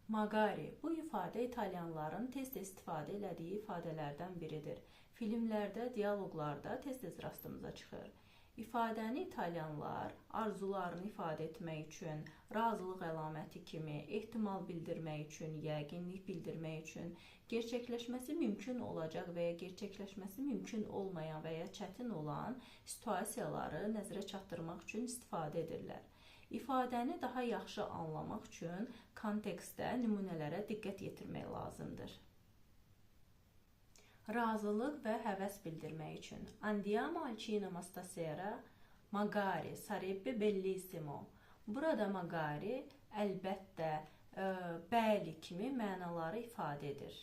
Magari. Bu ifadə italyanların tez-tez istifadə elədiyi ifadələrdən biridir. Filmlərdə, dialoqlarda tez-tez rastımıza çıxır. İfadəni italyanlar arzularını ifadə etmək üçün, razılıq əlaməti kimi, ehtimal bildirmək üçün, yəqinlik bildirmək üçün, gerçəkləşməsi mümkün olacaq və ya gerçəkləşməsi mümkün olmayan və ya çətin olan situasiyaları nəzərə çatdırmaq üçün istifadə edirlər. İfadəni daha yaxşı anlamaq üçün kontekstdə nümunələrə diqqət yetirmək lazımdır. Razılıq və həvəs bildirmək üçün. Andiamo al cinema stasera, magari sarebbe bellissimo. Burada magari əlbəttə, bəli kimi mənaları ifadə edir.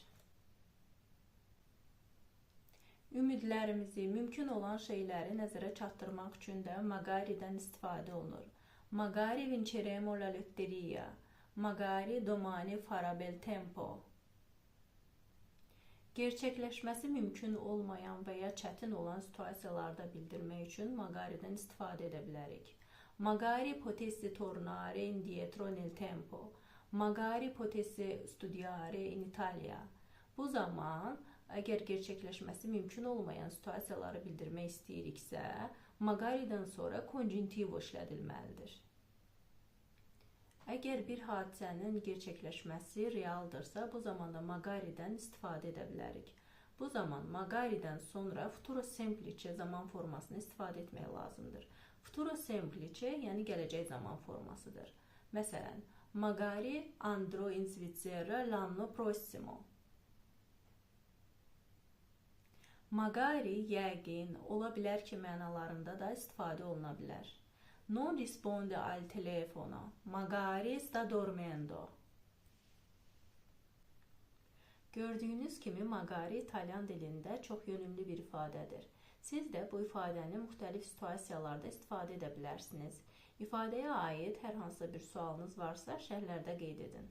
Ümidlərimizi, mümkün olan şeyləri nəzərə çatdırmaq üçün də magaridən istifadə olunur. Magari vinceremo la lotteria. Magari domani farà bel tempo. Gerçəkləşməsi mümkün olmayan və ya çətin olan situasiyalarda bildirmək üçün magaridən istifadə edə bilərik. Magari potessi tornare indietro nel tempo. Magari potessi studiare in Italia. Bu zaman, əgər gerçəkləşməsi mümkün olmayan situasiyaları bildirmək istəyiriksə, magaridən sonra konjuntivo işlədilməlidir. Əgər bir hadisənin gerçəkləşməsi realdırsa, bu zamanda magaridən istifadə edə bilərik. Bu zaman magaridən sonra futuro semplice zaman formasını istifadə etmək lazımdır. Futuro semplice, yəni gələcək zaman formasıdır. Məsələn, magari andrò in Svizzera l'anno prossimo. Magari, yəqin, ola bilər ki, mənalarında da istifadə oluna bilər. Non risponde al telefono, magari sta dormendo. Gördüyünüz kimi, magari İtalyan dilində çox yönümlü bir ifadədir. Siz də bu ifadəni müxtəlif situasiyalarda istifadə edə bilərsiniz. İfadəyə aid hər hansı bir sualınız varsa, şərhlərdə qeyd edin.